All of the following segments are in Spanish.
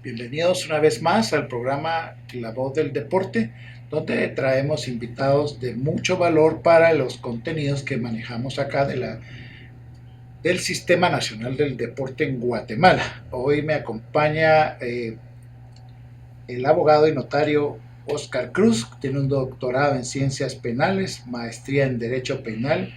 Bienvenidos una vez más al programa La Voz del Deporte, donde traemos invitados de mucho valor para los contenidos que manejamos acá del Sistema Nacional del Deporte en Guatemala. Hoy me acompaña el abogado y notario Oscar Cruz, tiene un doctorado en Ciencias Penales, maestría en Derecho Penal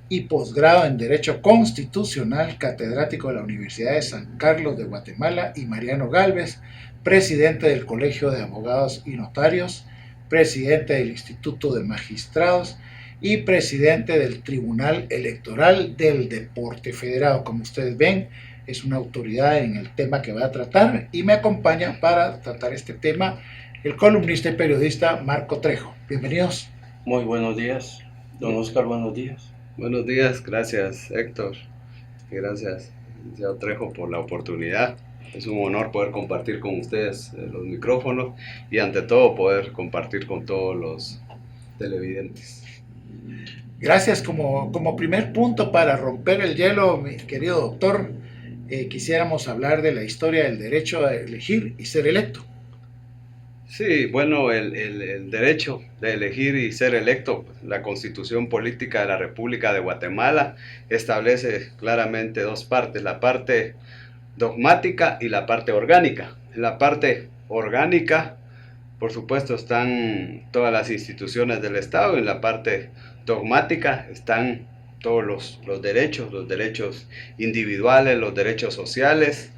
y posgrado en Derecho Constitucional, catedrático de la Universidad de San Carlos de Guatemala, y Mariano Galvez, presidente del Colegio de Abogados y Notarios, presidente del Instituto de Magistrados y presidente del Tribunal Electoral del Deporte Federado. Como ustedes ven, es una autoridad en el tema que va a tratar y me acompaña para tratar este tema el columnista y periodista Marco Trejo. Bienvenidos. Muy buenos días, don Oscar, buenos días. Buenos días, gracias Héctor, gracias licenciado Trejo por la oportunidad. Es un honor poder compartir con ustedes los micrófonos y ante todo poder compartir con todos los televidentes. Gracias. Como primer punto para romper el hielo, mi querido doctor, quisiéramos hablar de la historia del derecho a elegir y ser electo. Sí, bueno, el derecho de elegir y ser electo, la Constitución Política de la República de Guatemala establece claramente dos partes, la parte dogmática y la parte orgánica. En la parte orgánica, por supuesto, están todas las instituciones del Estado, y en la parte dogmática están todos los derechos individuales, los derechos sociales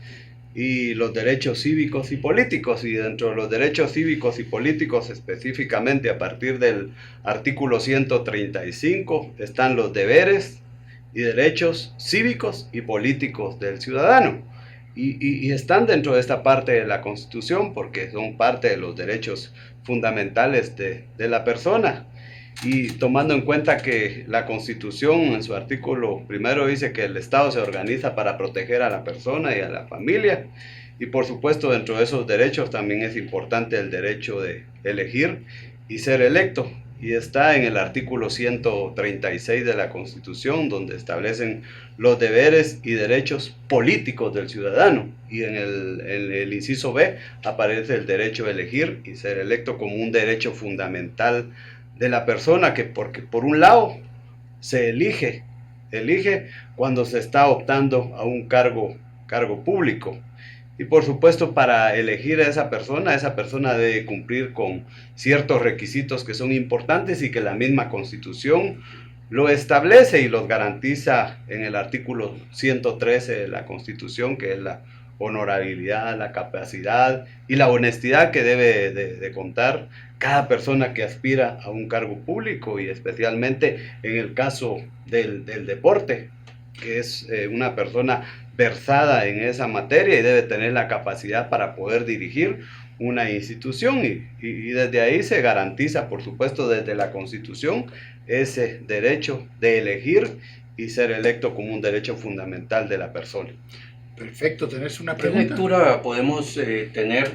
y los derechos cívicos y políticos. Y dentro de los derechos cívicos y políticos, específicamente a partir del artículo 135, están los deberes y derechos cívicos y políticos del ciudadano. Y están dentro de esta parte de la Constitución porque son parte de los derechos fundamentales de la persona. Y tomando en cuenta que la Constitución en su artículo primero dice que el Estado se organiza para proteger a la persona y a la familia, y por supuesto dentro de esos derechos también es importante el derecho de elegir y ser electo, y está en el artículo 136 de la Constitución, donde establecen los deberes y derechos políticos del ciudadano, y en el inciso B aparece el derecho a elegir y ser electo como un derecho fundamental de la persona, porque por un lado se elige cuando se está optando a un cargo público, y por supuesto para elegir a esa persona debe cumplir con ciertos requisitos que son importantes y que la misma Constitución lo establece y los garantiza en el artículo 113 de la Constitución, que es la honorabilidad, la capacidad y la honestidad que debe de contar cada persona que aspira a un cargo público, y especialmente en el caso del deporte, que es una persona versada en esa materia y debe tener la capacidad para poder dirigir una institución, y desde ahí se garantiza, por supuesto, desde la Constitución, ese derecho de elegir y ser electo como un derecho fundamental de la persona. Perfecto, ¿tenés una ¿Qué pregunta? lectura podemos tener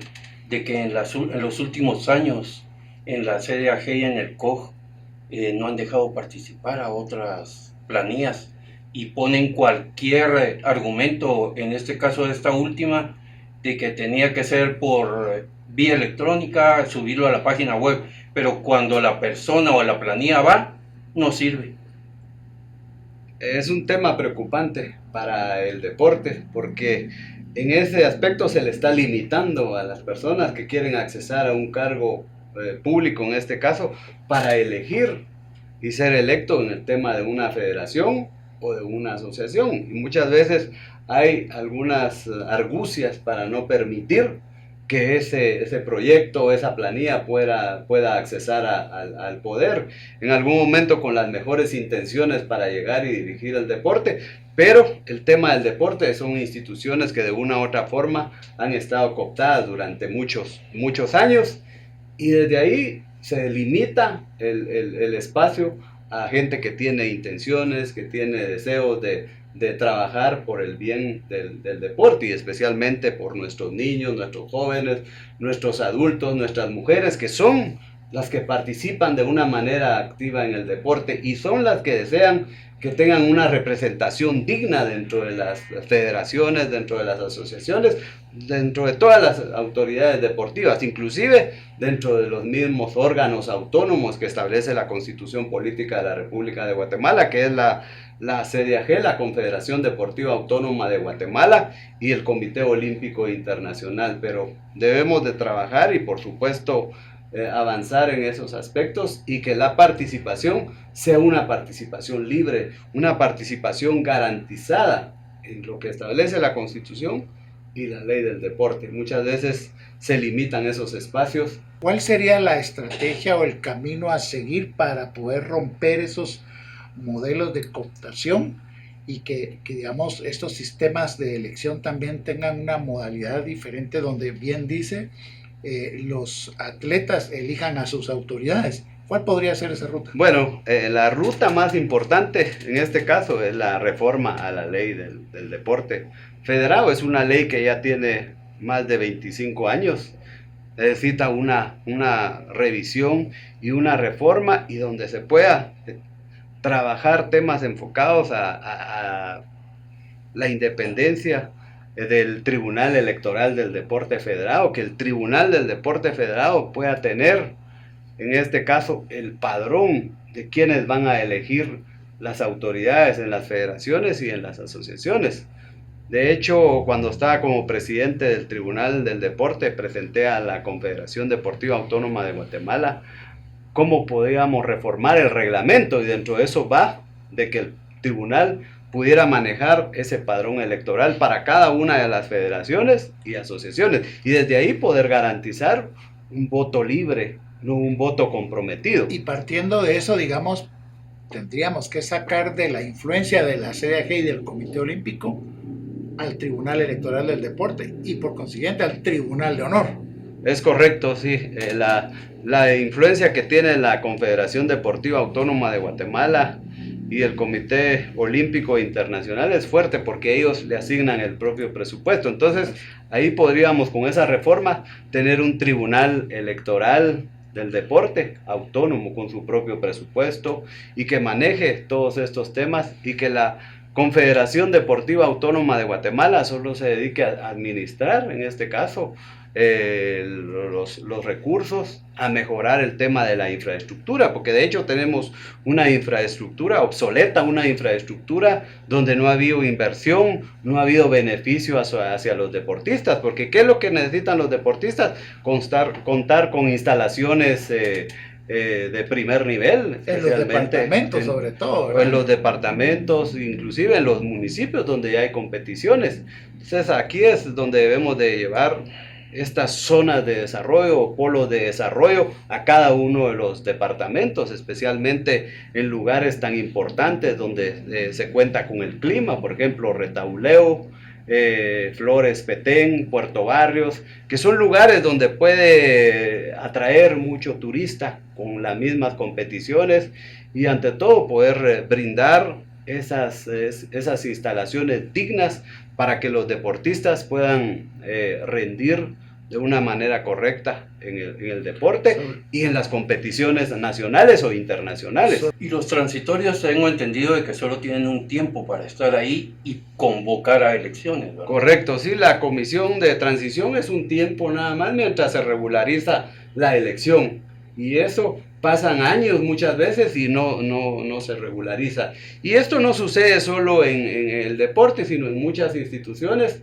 de que en los últimos años en la CDAG y en el COG no han dejado participar a otras planillas y ponen cualquier argumento, en este caso de esta última, de que tenía que ser por vía electrónica, subirlo a la página web, pero cuando la persona o la planilla va, no sirve? Es un tema preocupante para el deporte porque en ese aspecto se le está limitando a las personas que quieren accesar a un cargo público, en este caso, para elegir y ser electo en el tema de una federación o de una asociación. Y muchas veces hay algunas argucias para no permitir que ese proyecto, esa planilla pueda accesar al poder, en algún momento con las mejores intenciones para llegar y dirigir el deporte, pero el tema del deporte son instituciones que de una u otra forma han estado cooptadas durante muchos años, y desde ahí se limita el espacio a gente que tiene intenciones, que tiene deseos de trabajar por el bien del deporte, y especialmente por nuestros niños, nuestros jóvenes, nuestros adultos, nuestras mujeres, que son las que participan de una manera activa en el deporte y son las que desean que tengan una representación digna dentro de las federaciones, dentro de las asociaciones, dentro de todas las autoridades deportivas, inclusive dentro de los mismos órganos autónomos que establece la Constitución Política de la República de Guatemala, que es la CDAG, la Confederación Deportiva Autónoma de Guatemala, y el Comité Olímpico Internacional. Pero debemos de trabajar y, por supuesto, avanzar en esos aspectos y que la participación sea una participación libre, una participación garantizada en lo que establece la Constitución y la ley del deporte. Muchas veces se limitan esos espacios. ¿Cuál sería la estrategia o el camino a seguir para poder romper esos modelos de cooptación y que digamos estos sistemas de elección también tengan una modalidad diferente donde bien dice los atletas elijan a sus autoridades? ¿Cuál podría ser esa ruta? Bueno, la ruta más importante en este caso es la reforma a la ley del deporte federado. Es una ley que ya tiene más de 25 años. Necesita una revisión y una reforma y donde se pueda trabajar temas enfocados a la independencia del Tribunal Electoral del Deporte Federado, que el Tribunal del Deporte Federado pueda tener, en este caso, el padrón de quienes van a elegir las autoridades en las federaciones y en las asociaciones. De hecho, cuando estaba como presidente del Tribunal del Deporte, presenté a la Confederación Deportiva Autónoma de Guatemala cómo podíamos reformar el reglamento, y dentro de eso va de que el tribunal pudiera manejar ese padrón electoral para cada una de las federaciones y asociaciones, y desde ahí poder garantizar un voto libre, no un voto comprometido. Y partiendo de eso, digamos, tendríamos que sacar de la influencia de la CDAG y del Comité Olímpico al Tribunal Electoral del Deporte y por consiguiente al Tribunal de Honor. Es correcto, sí. La influencia que tiene la Confederación Deportiva Autónoma de Guatemala y el Comité Olímpico Internacional es fuerte porque ellos le asignan el propio presupuesto. Entonces, ahí podríamos con esa reforma tener un tribunal electoral del deporte autónomo con su propio presupuesto y que maneje todos estos temas, y que la Confederación Deportiva Autónoma de Guatemala solo se dedique a administrar, en este caso, los recursos, a mejorar el tema de la infraestructura, porque de hecho tenemos una infraestructura obsoleta, una infraestructura donde no ha habido inversión, no ha habido beneficio hacia los deportistas, porque ¿qué es lo que necesitan los deportistas? Contar con instalaciones de primer nivel, en los departamentos sobre todo, ¿verdad? En los departamentos, inclusive en los municipios donde ya hay competiciones. Entonces aquí es donde debemos de llevar estas zonas de desarrollo o polos de desarrollo a cada uno de los departamentos, especialmente en lugares tan importantes donde se cuenta con el clima, por ejemplo Retauleu, Flores, Petén, Puerto Barrios, que son lugares donde puede atraer mucho turista con las mismas competiciones y ante todo poder brindar esas instalaciones dignas para que los deportistas puedan rendir de una manera correcta en el deporte y en las competiciones nacionales o internacionales. Y los transitorios tengo entendido de que solo tienen un tiempo para estar ahí y convocar a elecciones, ¿verdad? Correcto, sí, la comisión de transición es un tiempo nada más mientras se regulariza la elección, y eso pasan años muchas veces y no se regulariza. Y esto no sucede solo en el deporte, sino en muchas instituciones.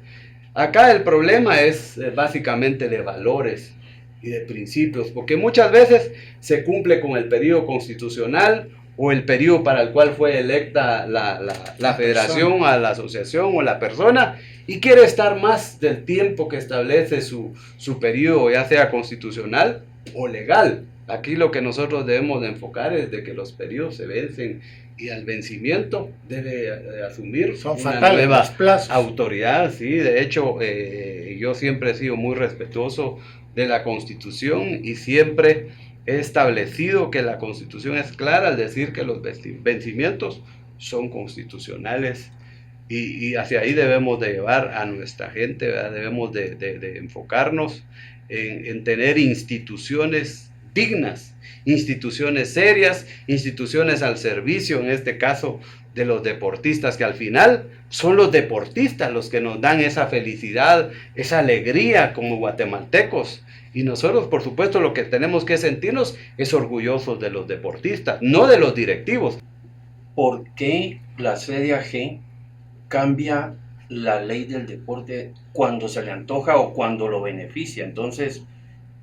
Acá el problema es básicamente de valores y de principios, porque muchas veces se cumple con el periodo constitucional o el periodo para el cual fue electa la federación, a la asociación o la persona, y quiere estar más del tiempo que establece su periodo, ya sea constitucional o legal. Aquí lo que nosotros debemos de enfocar es de que los periodos se vencen y al vencimiento debe asumir una nueva autoridad. Sí, de hecho, yo siempre he sido muy respetuoso de la Constitución y siempre he establecido que la Constitución es clara al decir que los vencimientos son constitucionales, y hacia ahí debemos de llevar a nuestra gente, ¿verdad? Debemos de enfocarnos en tener instituciones dignas, instituciones serias, instituciones al servicio, en este caso, de los deportistas, que al final son los deportistas los que nos dan esa felicidad, esa alegría como guatemaltecos. Y nosotros, por supuesto, lo que tenemos que sentirnos es orgullosos de los deportistas, no de los directivos. ¿Por qué la CDAG cambia la ley del deporte cuando se le antoja o cuando lo beneficia? Entonces,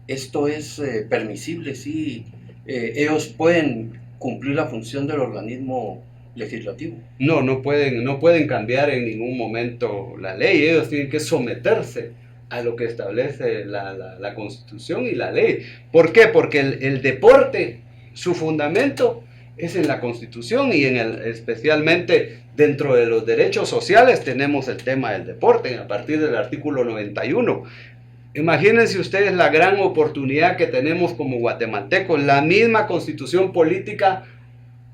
esto es permisible, sí. Ellos pueden cumplir la función del organismo legislativo. No pueden cambiar en ningún momento la ley. Ellos tienen que someterse a lo que establece la Constitución y la ley. ¿Por qué? Porque el deporte, su fundamento es en la Constitución y especialmente dentro de los derechos sociales tenemos el tema del deporte a partir del artículo 91. Imagínense ustedes la gran oportunidad que tenemos como guatemaltecos. La misma Constitución política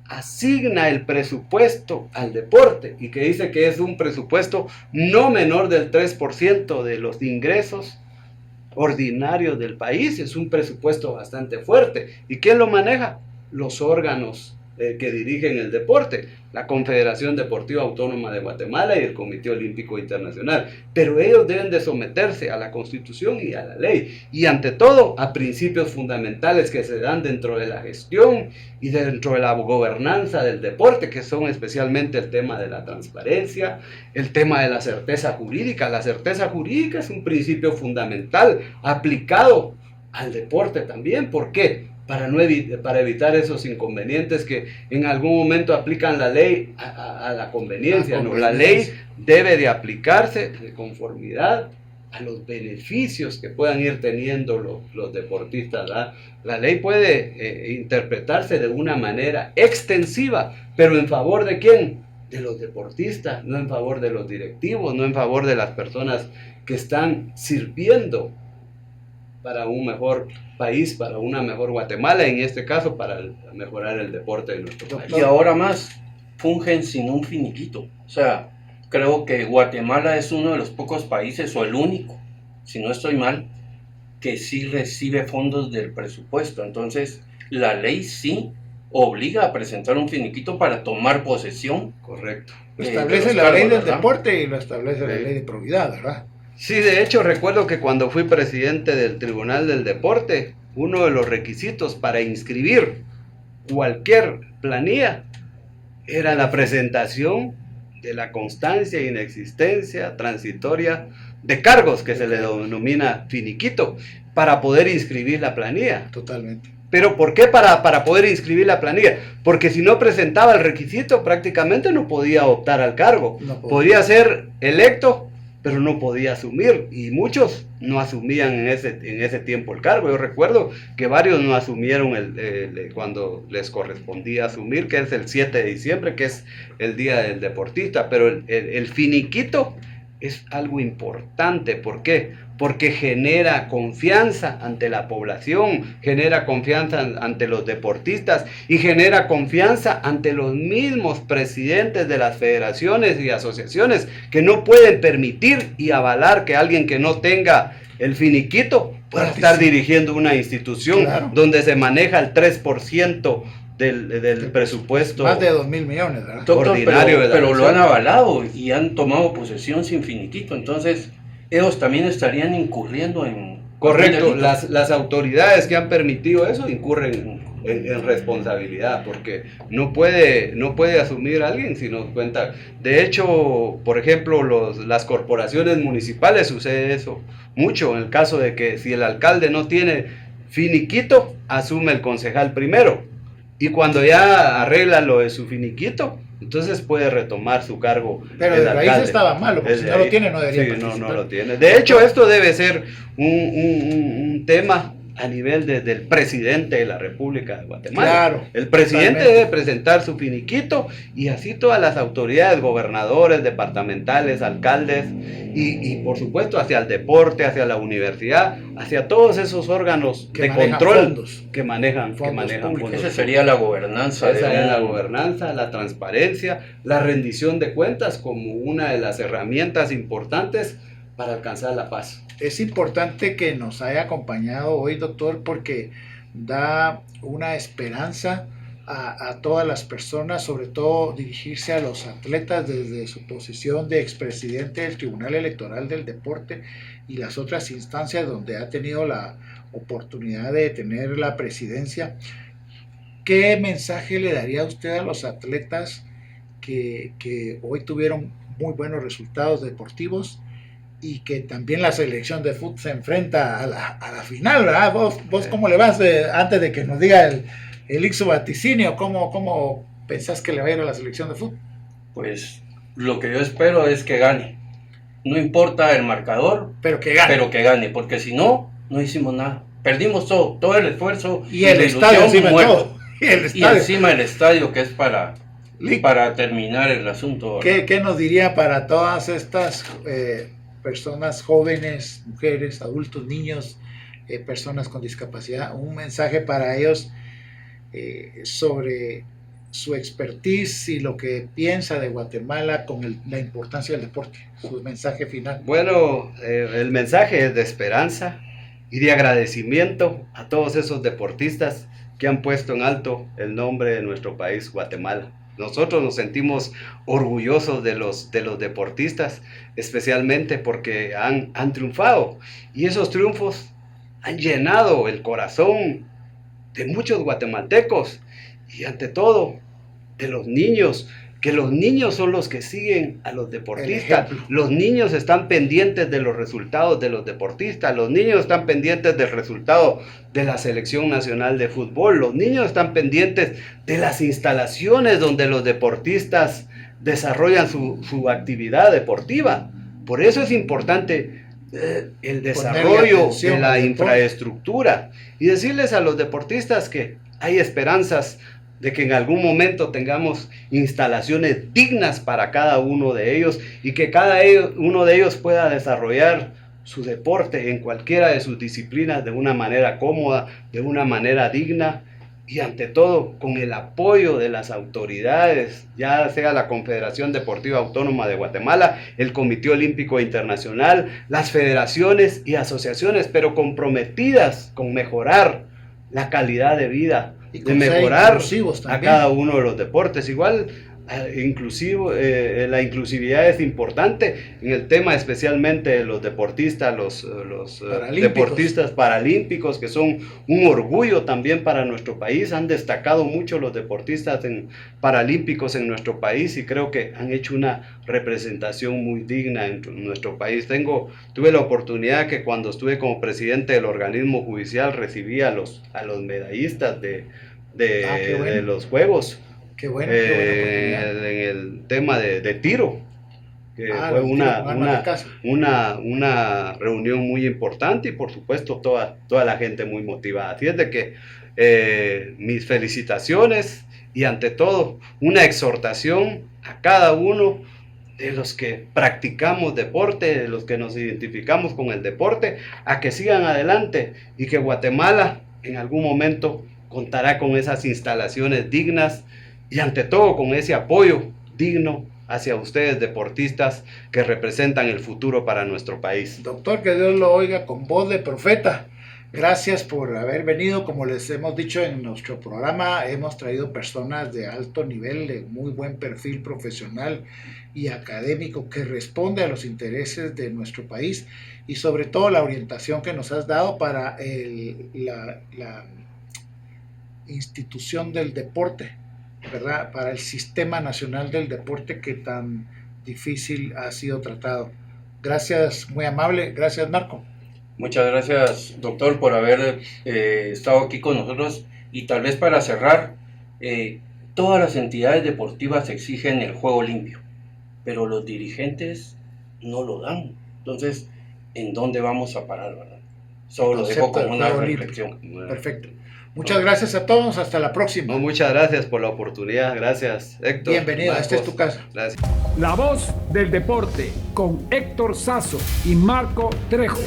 asigna el presupuesto al deporte y que dice que es un presupuesto no menor del 3% de los ingresos ordinarios del país. Es un presupuesto bastante fuerte. ¿Y quién lo maneja? Los órganos que dirigen el deporte, la Confederación Deportiva Autónoma de Guatemala y el Comité Olímpico Internacional. Pero ellos deben de someterse a la Constitución y a la ley, y ante todo a principios fundamentales que se dan dentro de la gestión y dentro de la gobernanza del deporte, que son especialmente el tema de la transparencia, el tema de la certeza jurídica. La certeza jurídica es un principio fundamental aplicado al deporte también. ¿Por qué? Para evitar esos inconvenientes que en algún momento aplican la ley a la conveniencia. ¿No? La ley debe de aplicarse de conformidad a los beneficios que puedan ir teniendo los deportistas. ¿verdad? La ley puede interpretarse de una manera extensiva, pero ¿en favor de quién? De los deportistas, no en favor de los directivos, no en favor de las personas que están sirviendo para un mejor país, para una mejor Guatemala, en este caso para mejorar el deporte de nuestro país. Y ahora más, fungen sin un finiquito. O sea, creo que Guatemala es uno de los pocos países, o el único, si no estoy mal, que sí recibe fondos del presupuesto. Entonces, la ley sí obliga a presentar un finiquito para tomar posesión. Correcto. Lo establece la ley del deporte y lo establece la ley de probidad, ¿verdad? Sí, de hecho recuerdo que cuando fui presidente del Tribunal del Deporte, uno de los requisitos para inscribir cualquier planilla era la presentación de la constancia, inexistencia, transitoria de cargos, que se le denomina finiquito, para poder inscribir la planilla. Totalmente. ¿Pero por qué para poder inscribir la planilla? Porque si no presentaba el requisito, prácticamente no podía optar al cargo. No podía ser electo, pero no podía asumir, y muchos no asumían en ese tiempo el cargo. Yo recuerdo que varios no asumieron cuando les correspondía asumir, que es el 7 de diciembre, que es el Día del Deportista, pero el finiquito es algo importante. ¿Por qué? Porque genera confianza ante la población, genera confianza ante los deportistas y genera confianza ante los mismos presidentes de las federaciones y asociaciones, que no pueden permitir y avalar que alguien que no tenga el finiquito pueda estar dirigiendo una institución donde se maneja el 3% del presupuesto. Más de 2,000 millones, ¿verdad? Ordinario pero lo han avalado y han tomado posesión sin finiquito. Entonces, ellos también estarían incurriendo en... Correcto, las autoridades que han permitido eso incurren en responsabilidad, porque no puede asumir a alguien si no cuenta. De hecho, por ejemplo, las corporaciones municipales sucede eso mucho, en el caso de que si el alcalde no tiene finiquito, asume el concejal primero, y cuando ya arregla lo de su finiquito, entonces puede retomar su cargo. Pero de raíz estaba malo, porque si no lo tiene no debería participar. No lo tiene. De hecho, esto debe ser un tema a nivel del presidente de la República de Guatemala. Claro, el presidente debe presentar su finiquito, y así todas las autoridades, gobernadores, departamentales, alcaldes, y por supuesto hacia el deporte, hacia la universidad, hacia todos esos órganos que de control fondos, que manejan fondos. Esa sería la gobernanza. Esa es la gobernanza, la transparencia, la rendición de cuentas como una de las herramientas importantes para alcanzar la paz. Es importante que nos haya acompañado hoy, doctor, porque da una esperanza a todas las personas, sobre todo dirigirse a los atletas desde su posición de expresidente del Tribunal Electoral del Deporte y las otras instancias donde ha tenido la oportunidad de tener la presidencia. ¿Qué mensaje le daría usted a los atletas que hoy tuvieron muy buenos resultados deportivos y que también la selección de fútbol se enfrenta a la final, ¿verdad? ¿Vos cómo le vas antes de que nos diga el ixo vaticinio? ¿Cómo pensás que le va a ir a la selección de fútbol? Pues lo que yo espero es que gane. No importa el marcador, pero que gane, porque si no, no hicimos nada. Perdimos todo el esfuerzo y el estadio encima de todo. Y encima el estadio, que es para terminar el asunto. ¿Qué nos diría para todas estas personas jóvenes, mujeres, adultos, niños, personas con discapacidad? Un mensaje para ellos sobre su expertise y lo que piensa de Guatemala con la importancia del deporte. Su mensaje final. Bueno, el mensaje es de esperanza y de agradecimiento a todos esos deportistas que han puesto en alto el nombre de nuestro país, Guatemala. Nosotros nos sentimos orgullosos de los deportistas, especialmente porque han triunfado. Y esos triunfos han llenado el corazón de muchos guatemaltecos y ante todo de los niños, que los niños son los que siguen a los deportistas. Los niños están pendientes de los resultados de los deportistas, los niños están pendientes del resultado de la selección nacional de fútbol, los niños están pendientes de las instalaciones donde los deportistas desarrollan su actividad deportiva. Por eso es importante el desarrollo de la infraestructura y decirles a los deportistas que hay esperanzas de que en algún momento tengamos instalaciones dignas para cada uno de ellos y que cada uno de ellos pueda desarrollar su deporte en cualquiera de sus disciplinas de una manera cómoda, de una manera digna y ante todo con el apoyo de las autoridades, ya sea la Confederación Deportiva Autónoma de Guatemala, el Comité Olímpico Internacional, las federaciones y asociaciones, pero comprometidas con mejorar la calidad de vida, de mejorar a cada uno de los deportes. Igual, la inclusividad es importante en el tema especialmente de los deportistas, los deportistas paralímpicos, que son un orgullo también para nuestro país. Han destacado mucho los deportistas paralímpicos en nuestro país y creo que han hecho una representación muy digna en nuestro país. Tuve la oportunidad que cuando estuve como presidente del organismo judicial recibí a los medallistas de los Juegos. Qué bueno, en el tema de tiro, que fue una reunión muy importante y por supuesto toda la gente muy motivada. Así es de que mis felicitaciones y ante todo una exhortación a cada uno de los que practicamos deporte, de los que nos identificamos con el deporte, a que sigan adelante y que Guatemala en algún momento contará con esas instalaciones dignas y ante todo con ese apoyo digno hacia ustedes deportistas que representan el futuro para nuestro país. Doctor, que Dios lo oiga con voz de profeta. Gracias por haber venido. Como les hemos dicho en nuestro programa, hemos traído personas de alto nivel, de muy buen perfil profesional y académico que responde a los intereses de nuestro país y sobre todo la orientación que nos has dado para la institución del deporte, ¿verdad? Para el Sistema Nacional del Deporte que tan difícil ha sido tratado. Gracias, muy amable. Gracias, Marco. Muchas gracias, doctor, por haber estado aquí con nosotros. Y tal vez para cerrar, todas las entidades deportivas exigen el juego limpio, pero los dirigentes no lo dan. Entonces, ¿en dónde vamos a parar, verdad? Solo lo dejo como una reflexión. Perfecto. Muchas gracias a todos, hasta la próxima. Muchas gracias por la oportunidad, gracias Héctor. Bienvenido, esta es tu casa. Gracias. La voz del deporte con Héctor Sazo y Marco Trejo.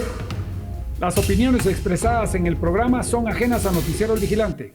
Las opiniones expresadas en el programa son ajenas a Noticiero El Vigilante.